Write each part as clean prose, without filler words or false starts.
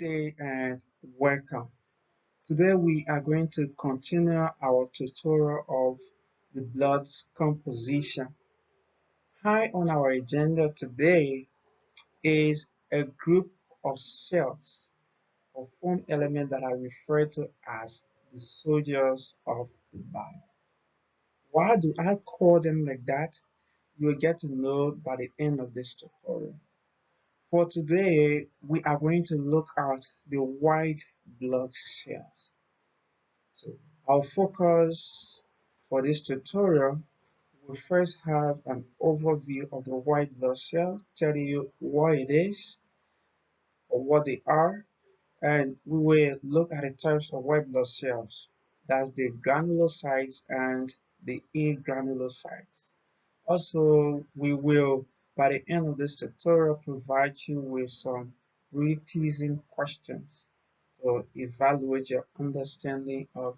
day and welcome. Today we are going to continue our tutorial of the blood's composition. High on our agenda today is a group of cells or form elements that are referred to as the soldiers of the body. Why do I call them like that? You will get to know by the end of this tutorial. For today, we are going to look at the white blood cells. So our focus for this tutorial will first have an overview of the white blood cells, telling you what it is or what they are, and we will look at the types of white blood cells. That's the granulocytes and the agranulocytes. Also, we will, by the end of this tutorial, provide you with some pre-teasing questions to evaluate your understanding of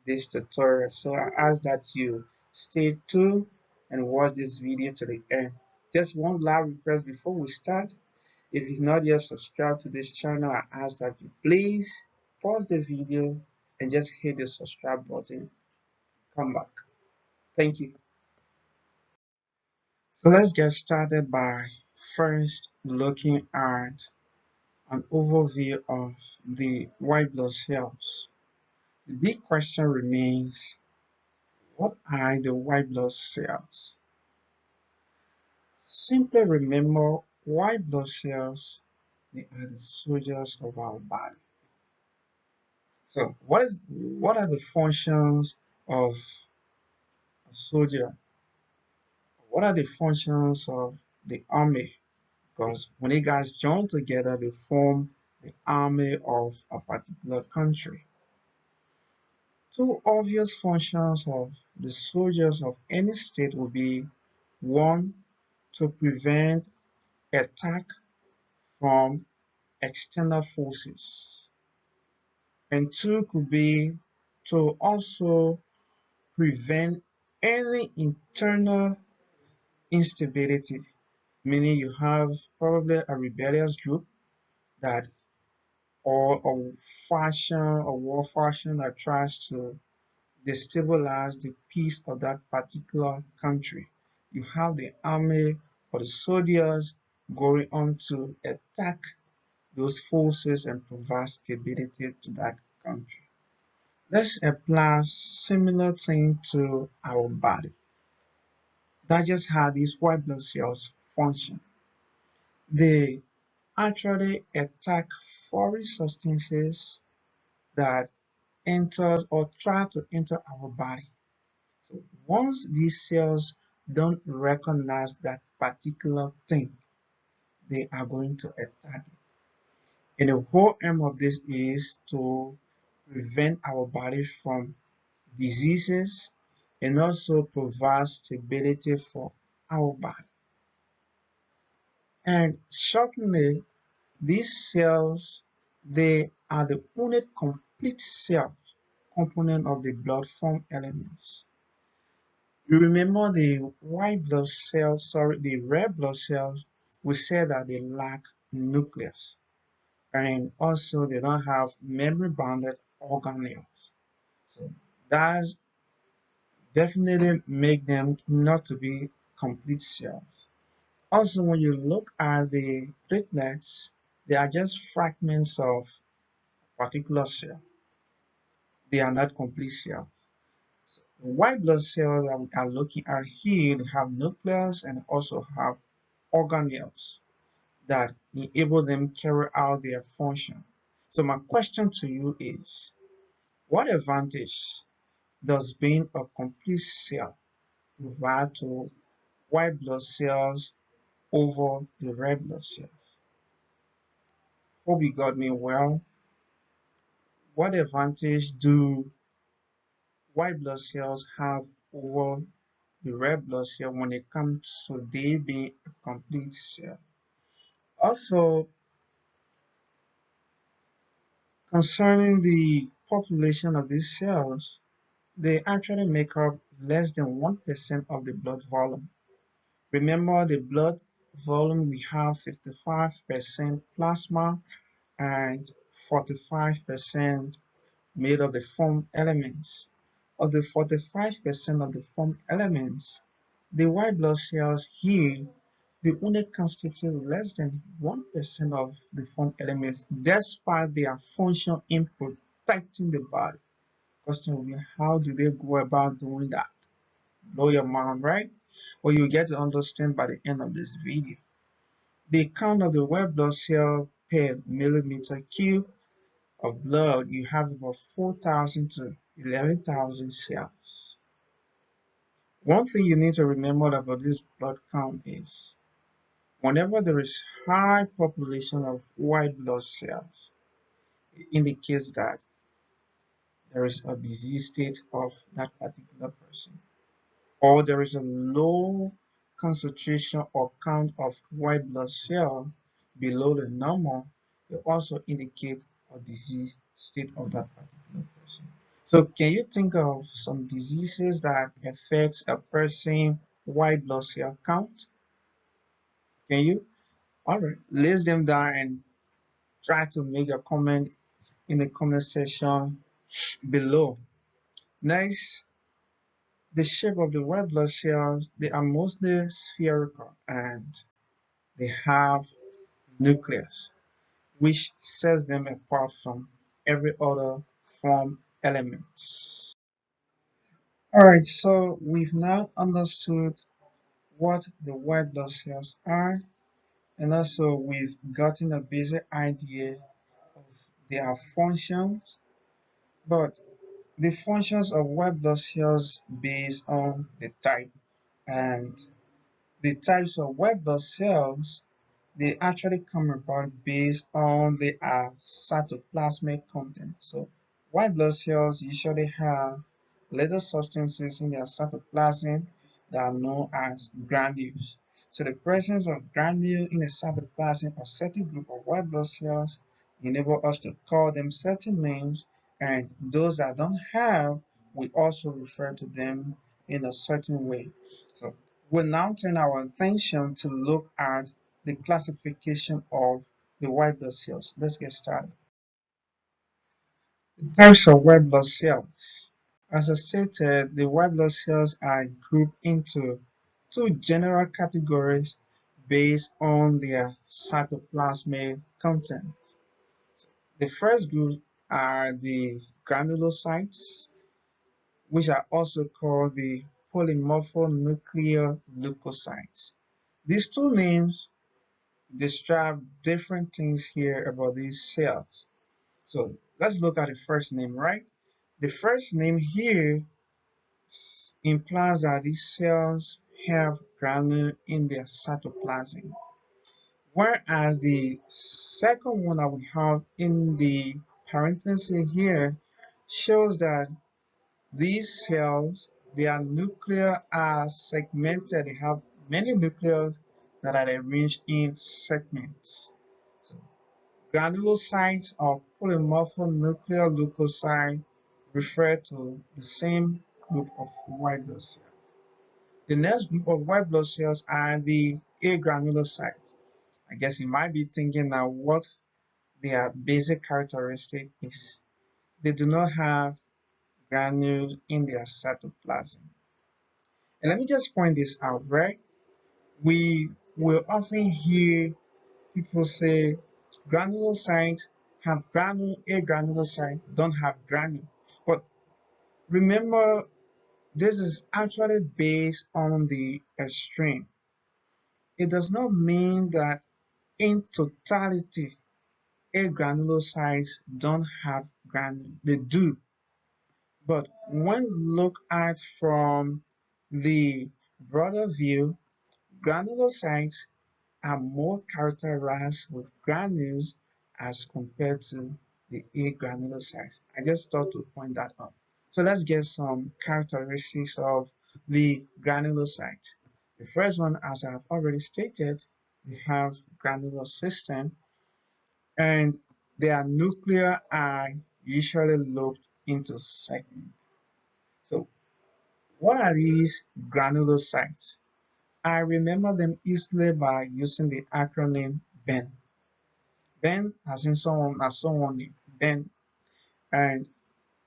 this tutorial. So I ask that you stay tuned and watch this video to the end. Just one last request before we start. If you're not yet subscribed to this channel, I ask that you please pause the video and just hit the subscribe button. Come back. Thank you. So let's get started by first looking at an overview of the white blood cells. The big question remains, what are the white blood cells? Simply remember, white blood cells, they are the soldiers of our body. So what are the functions of a soldier? What are the functions of the army? Because when you guys join together, they form the army of a particular country. Two obvious functions of the soldiers of any state would be one, to prevent attack from external forces, and two could be to also prevent any internal instability, meaning you have probably a rebellious group that or a faction or war faction that tries to destabilize the peace of that particular country. You have the army or the soldiers going on to attack those forces and provide stability to that country. Let's apply similar thing to our body. That's just how these white blood cells function. They actually attack foreign substances that enters or try to enter our body. So once these cells don't recognize that particular thing, they are going to attack it. And the whole aim of this is to prevent our body from diseases and also provide stability for our body. And shockingly, these cells, they are the only complete cell component of the blood form elements. You remember the white blood cells, the red blood cells, we said that they lack nucleus. And also they don't have membrane-bounded organelles. So that definitely make them not to be complete cells. Also, when you look at the platelets, they are just fragments of a particular cell. They are not complete cells. So the white blood cells that we are looking at here, they have nucleus and also have organelles that enable them carry out their function. So my question to you is, what advantage does being a complete cell provide to white blood cells over the red blood cells? Hope you got me well. What advantage do white blood cells have over the red blood cell when it comes to they being a complete cell? Also, concerning the population of these cells, they actually make up less than 1% of the blood volume. Remember, the blood volume, we have 55% plasma and 45% made of the foam elements. Of the 45% of the foam elements, the white blood cells here, they only constitute less than 1% of the foam elements, despite their function in protecting the body. Question will be, how do they go about doing that? Blow your mind, right? Well, you get to understand by the end of this video. The count of the white blood cell per millimeter cube of blood, you have about 4,000 to 11,000 cells. One thing you need to remember about this blood count is whenever there is high population of white blood cells, it indicates that there is a disease state of that particular person, or there is a low concentration or count of white blood cell below the normal. It also indicate a disease state of that particular person. So can you think of some diseases that affects a person white blood cell count? Can you? All right, list them down and try to make a comment in the comment section below. Next, the shape of the white blood cells, they are mostly spherical and they have nucleus, which sets them apart from every other form elements. All right, so we've now understood what the white blood cells are, and also we've gotten a basic idea of their functions. But the functions of white blood cells based on the type, and the types of white blood cells, they actually come about based on the cytoplasmic content. So white blood cells usually have little substances in their cytoplasm that are known as granules. So the presence of granule in the cytoplasm of certain group of white blood cells enable us to call them certain names, and those that don't have, we also refer to them in a certain way. So we'll now turn our attention to look at the classification of the white blood cells. Let's get started. The types of white blood cells. As I stated, the white blood cells are grouped into two general categories based on their cytoplasmic content. The first group are the granulocytes, which are also called the polymorphonuclear leukocytes. These two names describe different things here about these cells. So let's look at the first name, right? The first name here implies that these cells have granule in their cytoplasm, whereas the second one that we have in the parenthesis here shows that these cells, their nuclei are segmented. They have many nuclei that are arranged in segments. Granulocytes or polymorphonuclear leukocytes refer to the same group of white blood cells. The next group of white blood cells are the agranulocytes. I guess you might be thinking now what their basic characteristic is. They do not have granules in their cytoplasm. And let me just point this out, right? We will often hear people say granulocytes have granule, agranulocyte don't have granule. But remember, this is actually based on the extreme. It does not mean that in totality, agranulocytes don't have granule. They do. But when looked at from the broader view, granulocytes are more characterized with granules as compared to the agranulocytes. I just thought to point that out. So let's get some characteristics of the granulocyte. The first one, as I have already stated, they have granular system and their nuclei are usually looped into segments. So what are these granulocytes? I remember them easily by using the acronym BEN. Then, as in someone, as someone, then, and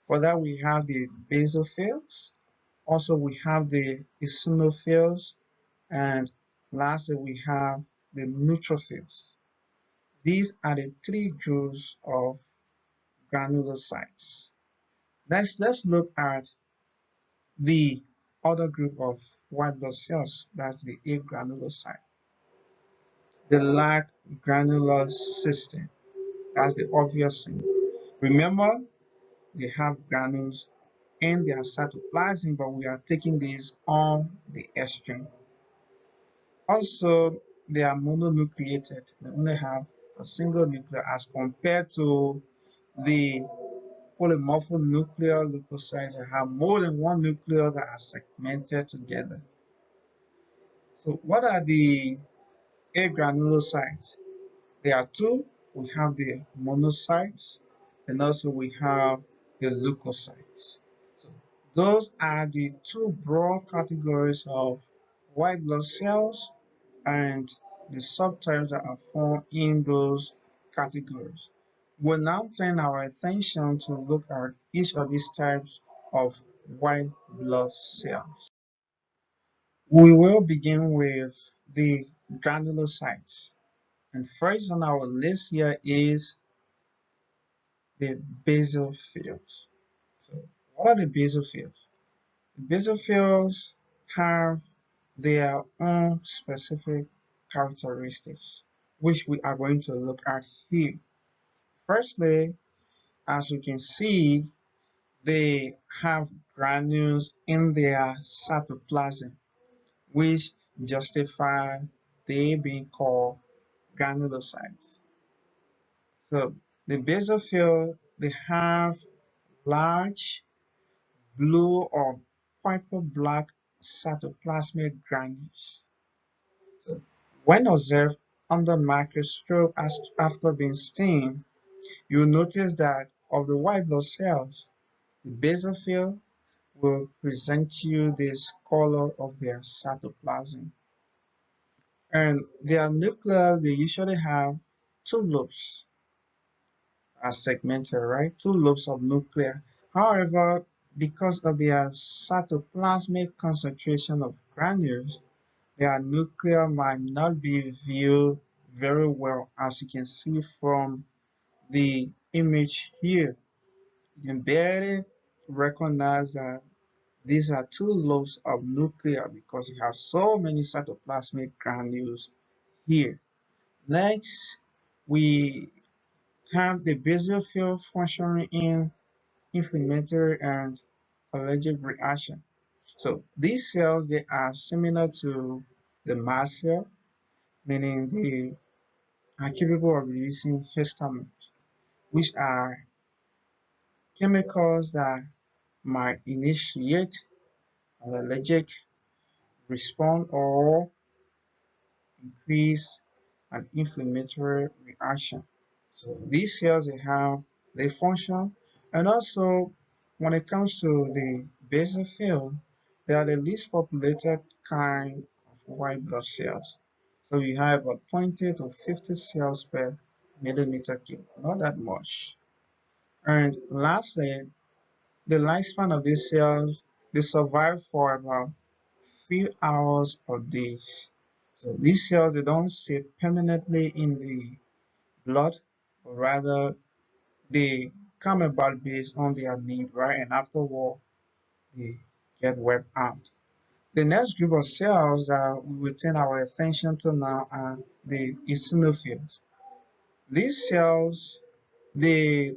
for that we have the basophils. Also, we have the eosinophils, and lastly, we have the neutrophils. These are the three groups of granulocytes. Let's look at the other group of white blood cells. That's the agranulocyte. They lack granular system. That's the obvious thing. Remember, they have granules in their cytoplasm, but we are taking these on the extreme. Also, they are mononucleated. They only have a single nucleus as compared to the polymorphonuclear leukocytes that have more than one nucleus that are segmented together. So what are the agranulocytes? There are two. We have the monocytes and also we have the leukocytes. So those are the two broad categories of white blood cells and the subtypes that are found in those categories. We'll now turn our attention to look at each of these types of white blood cells. We will begin with the granulocytes. And first on our list here is the basophils. So what are the basophils? The basophils have their own specific characteristics, which we are going to look at here. Firstly, as you can see, they have granules in their cytoplasm, which justify they being called granulocytes. So the basophil, they have large blue or purple black cytoplasmic granules. So when observed under microscope after being stained, you'll notice that of the white blood cells, the basophil will present you this color of their cytoplasm. And their nucleus, they usually have two lobes are segmented, right? Two lobes of nuclei. However, because of their cytoplasmic concentration of granules, their nuclei might not be viewed very well, as you can see from the image here. You can barely recognize that these are two lobes of nuclei because you have so many cytoplasmic granules here. Next, we have the basophil functioning in inflammatory and allergic reaction. So these cells, they are similar to the mast cell, meaning they are capable of releasing histamines, which are chemicals that might initiate an allergic response or increase an inflammatory reaction. So these cells they function, and also when it comes to the basophil, they are the least populated kind of white blood cells. So you have about 20 to 50 cells per millimeter cube, not that much. And lastly, the lifespan of these cells, they survive for about few hours or days. So these cells, they don't stay permanently in the blood, but rather they come about based on their need, right? And afterward, they get wiped out. The next group of cells that we will turn our attention to now are the eosinophils. These cells, they,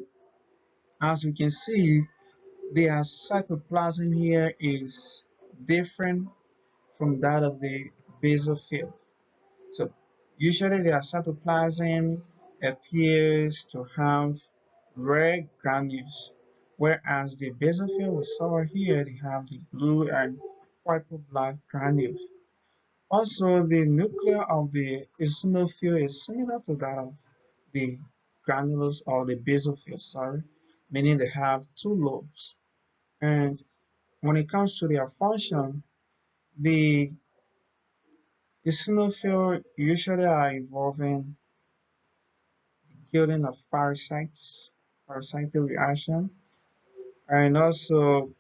as we can see, their cytoplasm here is different from that of the basophil. So usually their cytoplasm appears to have red granules, whereas the basophil we saw here, they have the blue and purple black granules. Also, the nucleus of the eosinophil is similar to that of the granules or the basophil, sorry, meaning they have two lobes. And when it comes to their function, the eosinophil usually are involving killing of parasites, parasitic reaction, and also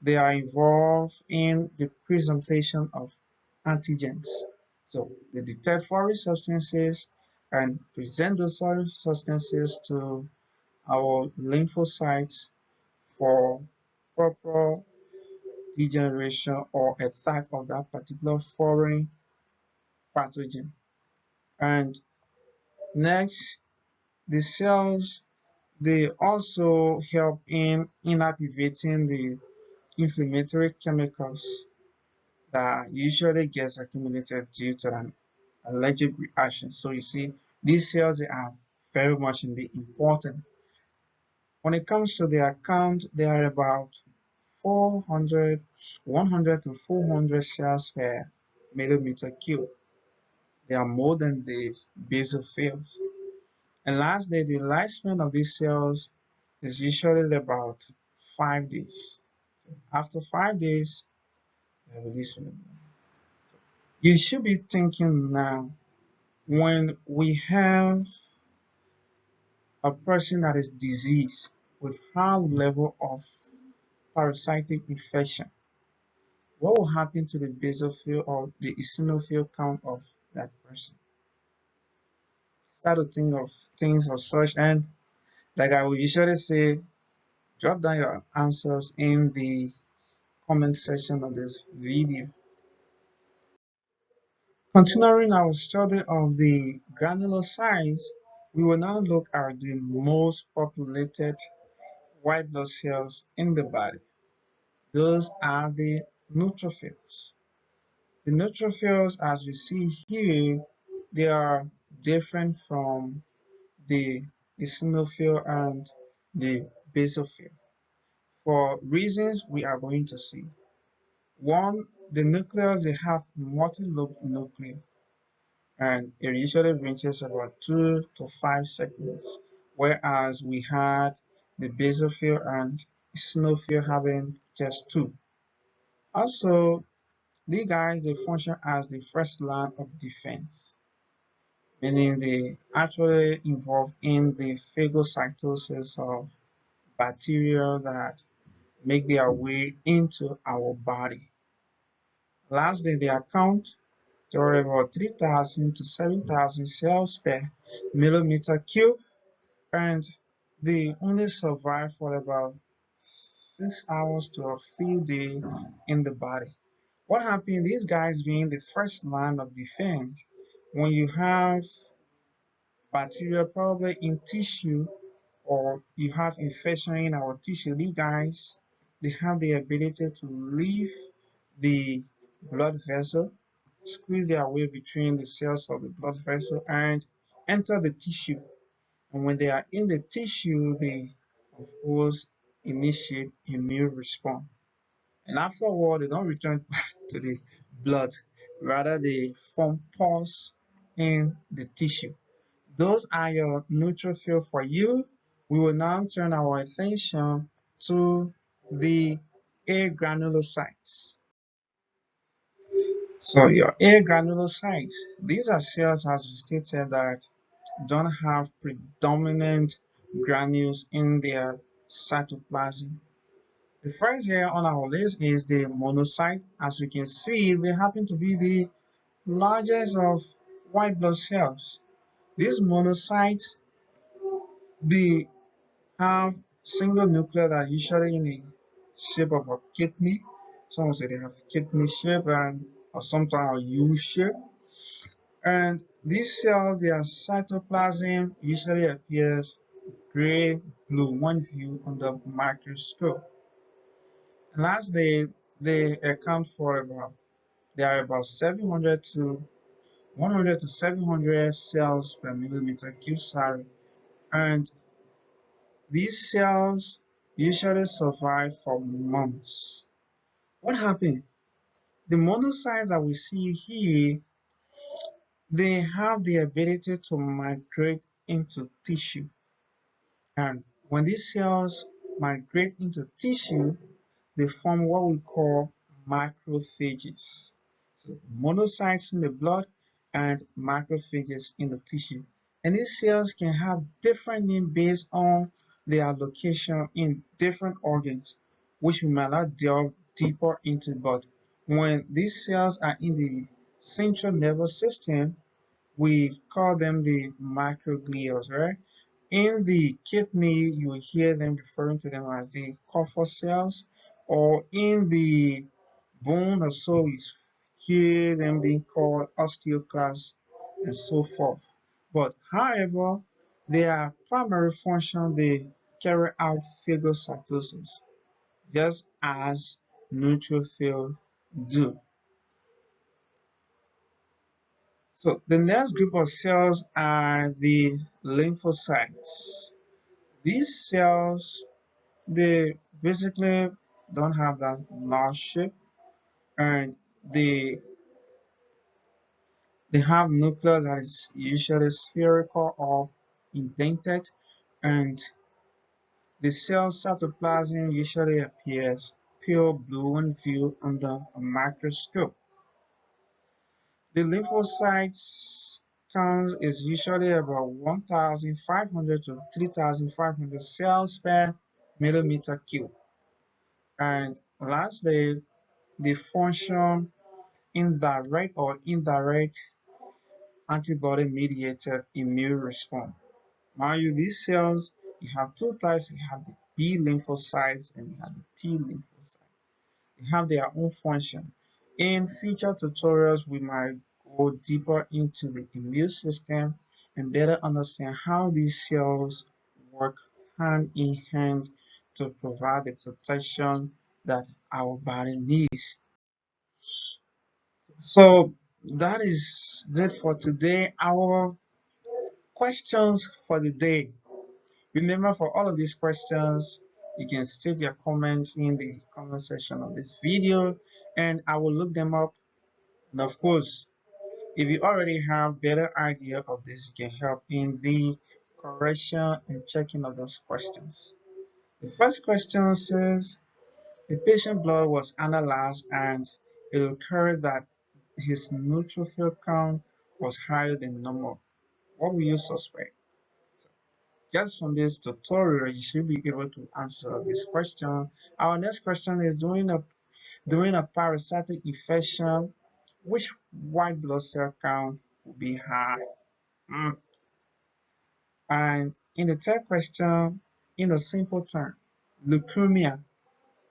they are involved in the presentation of antigens. So they detect foreign substances and present those foreign substances to our lymphocytes for proper degeneration or attack of that particular foreign pathogen. And next, the cells, they also help in inactivating the inflammatory chemicals that usually gets accumulated due to an allergic reaction. So you see, these cells are very much indeed important. When it comes to their count, they are about 400, 100 to 400 cells per millimeter cube. They are more than the basophils. And lastly, the lifespan of these cells is usually about 5 days. After 5 days, they release from the blood. You should be thinking now, when we have a person that is diseased with high level of parasitic infection, what will happen to the basophil or the eosinophil count of that person? Start to think of things of such, and like I would usually say, drop down your answers in the comment section of this video. Continuing our study of the granulocytes, we will now look at the most populated white blood cells in the body. Those are the neutrophils. The neutrophils, as we see here, they are different from the eosinophil and the basophil for reasons we are going to see. One, the nucleus, they have multi-lobe nuclei, and it usually reaches about 2 to 5 segments, whereas we had the basophil and eosinophil having just two. Also, these guys, they function as the first line of defense, meaning they actually involve in the phagocytosis of bacteria that make their way into our body. Lastly, the account, there are about 3,000 to 7,000 cells per millimeter cube, and they only survive for about 6 hours to a few days in the body. What happened? These guys being the first line of defense, when you have bacteria probably in tissue or you have infection in our tissue, these guys, they have the ability to leave the blood vessel, squeeze their way between the cells of the blood vessel and enter the tissue. And when they are in the tissue, they, of course, initiate immune response. And afterward, they don't return back to the blood. Rather, they form pores in the tissue. Those are your neutrophils for you. We will now turn our attention to the agranulocytes. So your agranulocytes, these are cells, as we stated, that don't have predominant granules in their cytoplasm. The first here on our list is the monocyte. As you can see, they happen to be the largest of white blood cells. These monocytes, they have single nuclei that are usually in the shape of a kidney. Some will say they have kidney shape and or sometimes a U shape. And these cells, their cytoplasm usually appears gray blue when viewed under microscope. And lastly, they account for about there are about 700 to 100 to 700 cells per millimeter cube, sorry, and these cells usually survive for months. What happened? The monocytes that we see here, they have the ability to migrate into tissue. And when these cells migrate into tissue, they form what we call macrophages. So monocytes in the blood and macrophages in the tissue. And these cells can have different names based on their location in different organs, which we might not delve deeper into. But when these cells are in the central nervous system, we call them the microglia, right? In the kidney, you will hear them referring to them as the corpus cells, or in the bone or so, you hear them being called osteoclasts and so forth. But however, their primary function, they carry out phagocytosis, just as neutrophils do. So the next group of cells are the lymphocytes. These cells, they basically don't have that large shape, and they they have nucleus that is usually spherical or indented, and the cell cytoplasm usually appears pale blue when viewed under a microscope. The lymphocytes count is usually about 1,500 to 3,500 cells per millimeter cube. And lastly, the function indirect or indirect antibody-mediated immune response. Mind you, these cells, you have two types. You have the B lymphocytes and you have the T lymphocytes. They have their own function. In future tutorials, we might go deeper into the immune system and better understand how these cells work hand in hand to provide the protection that our body needs. So that is it for today. Our questions for the day. Remember, for all of these questions, you can state your comments in the comment section of this video and I will look them up. And of course, if you already have better idea of this, you can help in the correction and checking of those questions. The first question says, a patient blood was analyzed and it occurred that his neutrophil count was higher than normal. What will you suspect? Just from this tutorial, you should be able to answer this question. Our next question is during a parasitic infection, which white blood cell count will be high? Mm. And in the third question, in a simple term, leukemia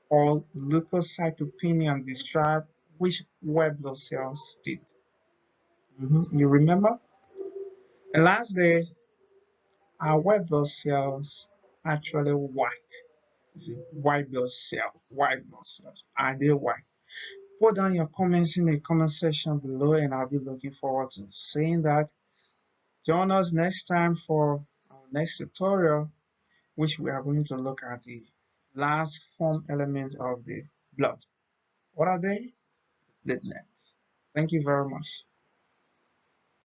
or leukocytopenia describe which white blood cell state. You remember? And lastly, are white blood cells actually white? Is it white blood cell? White blood cells. Are they white? Put down your comments in the comment section below and I'll be looking forward to seeing that. Join us next time for our next tutorial, which we are going to look at the last form element of the blood. What are they? Platelets. Thank you very much.